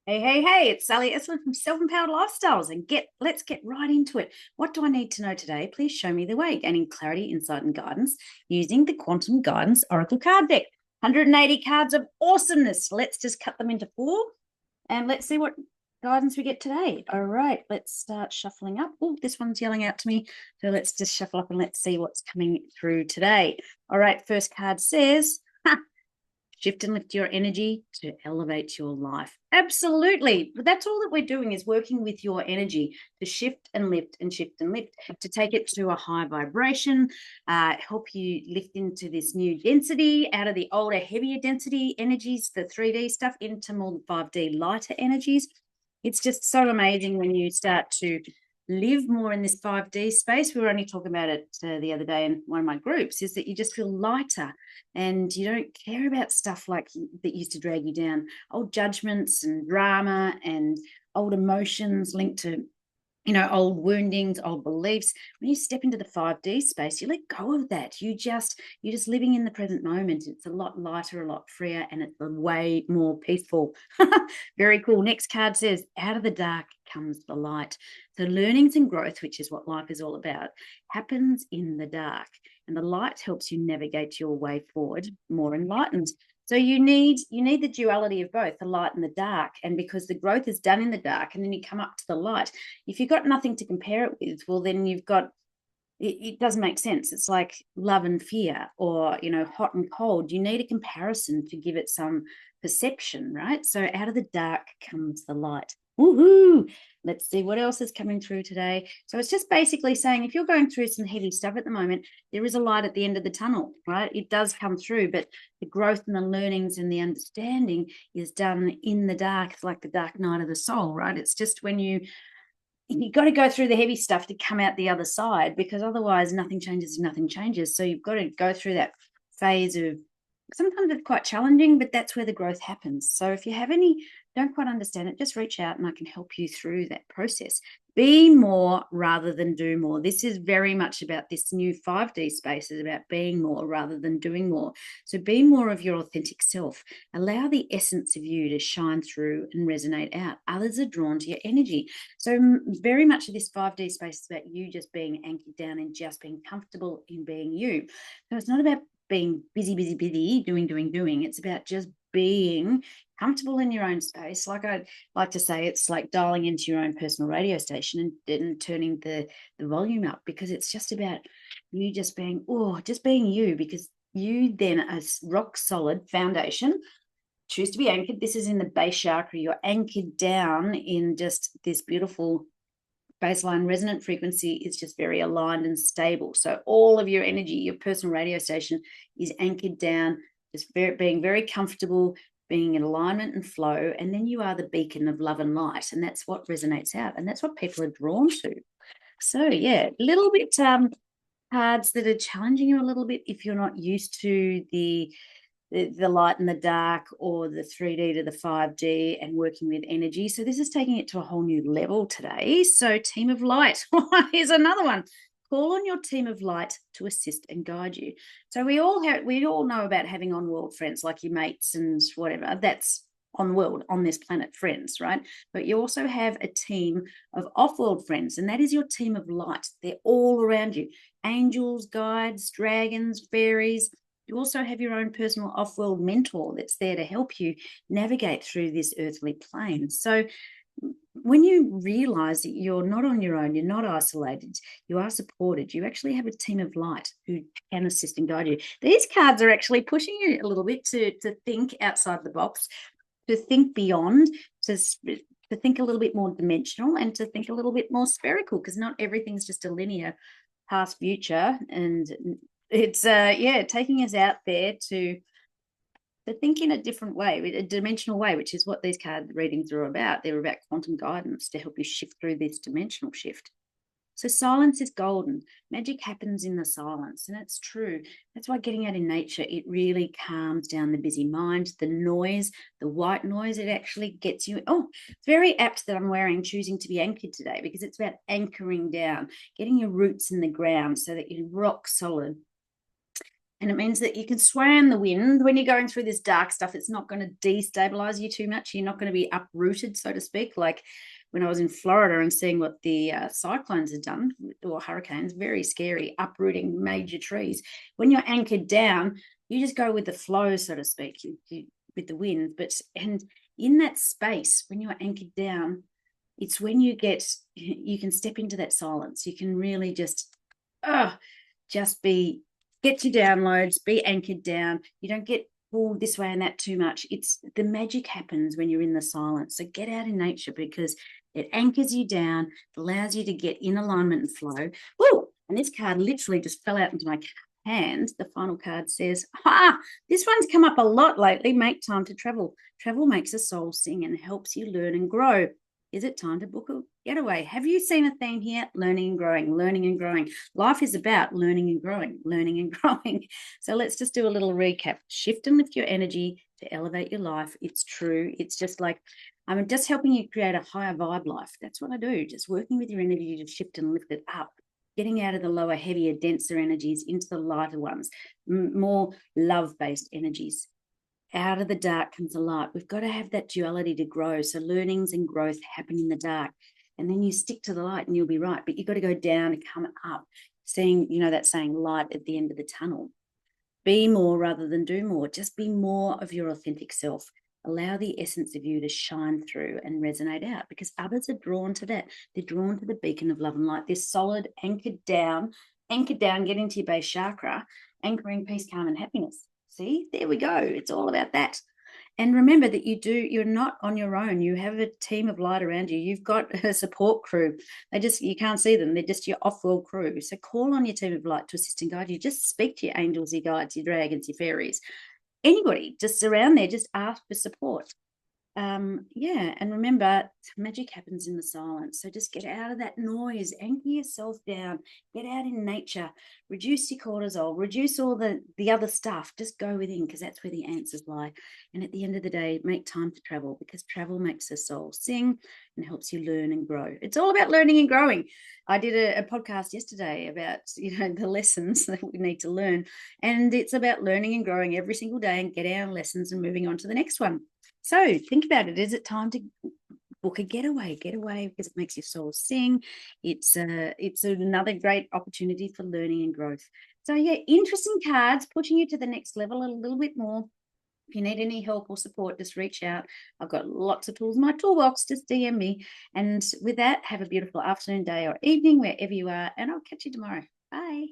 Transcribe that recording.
Hey, it's Sally Estlin from Self-Empowered Lifestyles and let's get right into it. What do I need to know today? Please show me the way, gaining clarity, insight, and guidance using the Quantum Guidance Oracle card deck. 180 cards of awesomeness. Let's just cut them into four and let's see what guidance we get today. All right, let's start shuffling up. Oh, this one's yelling out to me. So let's just shuffle up and let's see what's coming through today. All right, first card says, shift and lift your energy to elevate your life. Absolutely. But that's all that we're doing is working with your energy to shift and lift and shift and lift, to take it to a high vibration, help you lift into this new density, out of the older, heavier density energies, the 3D stuff, into more 5D lighter energies. It's just so amazing when you start to live more in this 5D space. We were only talking about it the other day in one of my groups, is that you just feel lighter and you don't care about stuff like that used to drag you down, old judgments and drama and old emotions linked to old woundings, old beliefs. When you step into the 5D space, you let go of that. You're just living in the present moment. It's a lot lighter, a lot freer, and it's way more peaceful. Very cool. Next card says, out of the dark comes the light. So learnings and growth, which is what life is all about, happens in the dark. And the light helps you navigate your way forward more enlightened. So you need the duality of both, the light and the dark. And because the growth is done in the dark and then you come up to the light, if you've got nothing to compare it with, well, then you've got, it doesn't make sense. It's like love and fear or, hot and cold. You need a comparison to give it some perception, right? So out of the dark comes the light. Woohoo! Let's see what else is coming through today. So it's just basically saying if you're going through some heavy stuff at the moment, there is a light at the end of the tunnel, right? It does come through, but the growth and the learnings and the understanding is done in the dark. It's like the dark night of the soul, right? It's just when you got to go through the heavy stuff to come out the other side, because otherwise nothing changes. So you've got to go through that phase of, sometimes it's quite challenging, but that's where the growth happens. So if you have any, don't quite understand it, just reach out and I can help you through that process. Be more rather than do more. This is very much about this new 5D space, is about being more rather than doing more. So be more of your authentic self. Allow the essence of you to shine through and resonate out. Others are drawn to your energy. So very much of this 5D space is about you just being anchored down and just being comfortable in being you. So it's not about being busy, doing. It's about just being comfortable in your own space. Like I like to say, it's like dialing into your own personal radio station and turning the volume up, because it's just about you just being you, because you then a rock solid foundation. Choose to be anchored. This is in the base chakra. You're anchored down in just this beautiful baseline resonant frequency is just very aligned and stable. So all of your energy, your personal radio station is anchored down, just being very comfortable, being in alignment and flow. And then you are the beacon of love and light. And that's what resonates out. And that's what people are drawn to. So yeah, a little bit cards that are challenging you a little bit if you're not used to the light and the dark, or the 3D to the 5D, and working with energy. So this is taking it to a whole new level today. So team of light, here's another one. Call on your team of light to assist and guide you. So we all know about having on-world friends, like your mates and whatever. That's on world, on this planet friends, right? But you also have a team of off-world friends, and that is your team of light. They're all around you. Angels, guides, dragons, fairies. You also have your own personal off-world mentor that's there to help you navigate through this earthly plane. So when you realize that you're not on your own, you're not isolated, you are supported, you actually have a team of light who can assist and guide you. These cards are actually pushing you a little bit to think outside the box, to think beyond, to think a little bit more dimensional, and to think a little bit more spherical, because not everything's just a linear past future. And it's taking us out there to think in a different way, a dimensional way, which is what these card readings are about. They're about quantum guidance to help you shift through this dimensional shift. So silence is golden. Magic happens in the silence, and it's true. That's why getting out in nature, it really calms down the busy mind, the noise, the white noise. It actually gets you. Oh, it's very apt that I'm wearing choosing to be anchored today, because it's about anchoring down, getting your roots in the ground so that you're rock solid. And it means that you can sway in the wind. When you're going through this dark stuff, it's not going to destabilize you too much. You're not going to be uprooted, so to speak. Like when I was in Florida and seeing what the cyclones had done, or hurricanes, very scary, uprooting major trees. When you're anchored down, you just go with the flow, so to speak, with the wind. And in that space, when you're anchored down, it's when you can step into that silence. You can really just get your downloads, be anchored down. You don't get pulled this way and that too much. It's the magic happens when you're in the silence. So get out in nature because it anchors you down, allows you to get in alignment and flow. Woo! And this card literally just fell out into my hand. The final card says, this one's come up a lot lately. Make time to travel. Travel makes a soul sing and helps you learn and grow. Is it time to book a getaway? Have you seen a theme here? Learning and growing, learning and growing. Life is about learning and growing, learning and growing. So let's just do a little recap. Shifting with your energy to elevate your life. It's true. It's just like, I'm just helping you create a higher vibe life. That's what I do. Just working with your energy to shift and lift it up. Getting out of the lower, heavier, denser energies into the lighter ones, more love-based energies. Out of the dark comes the light. We've got to have that duality to grow. So learnings and growth happen in the dark. And then you stick to the light and you'll be right. But you've got to go down and come up, seeing, that saying light at the end of the tunnel. Be more rather than do more. Just be more of your authentic self. Allow the essence of you to shine through and resonate out because others are drawn to that. They're drawn to the beacon of love and light. They're solid, anchored down, get into your base chakra, anchoring peace, calm, and happiness. See, there we go. It's all about that. And remember that you're not on your own. You have a team of light around you. You've got a support crew. You can't see them. They're just your off-world crew. So call on your team of light to assist and guide you. Just speak to your angels, your guides, your dragons, your fairies. Anybody just around there, just ask for support. And remember, magic happens in the silence. So just get out of that noise, anchor yourself down, get out in nature, reduce your cortisol, reduce all the other stuff. Just go within because that's where the answers lie. And at the end of the day, make time to travel because travel makes the soul sing and helps you learn and grow. It's all about learning and growing. I did a podcast yesterday about, the lessons that we need to learn. And it's about learning and growing every single day and get our lessons and moving on to the next one. So think about it. Is it time to book a getaway? Getaway because it makes your soul sing. It's another great opportunity for learning and growth. So yeah, interesting cards, pushing you to the next level a little bit more. If you need any help or support, just reach out. I've got lots of tools in my toolbox. Just DM me. And with that, have a beautiful afternoon, day, or evening, wherever you are. And I'll catch you tomorrow. Bye.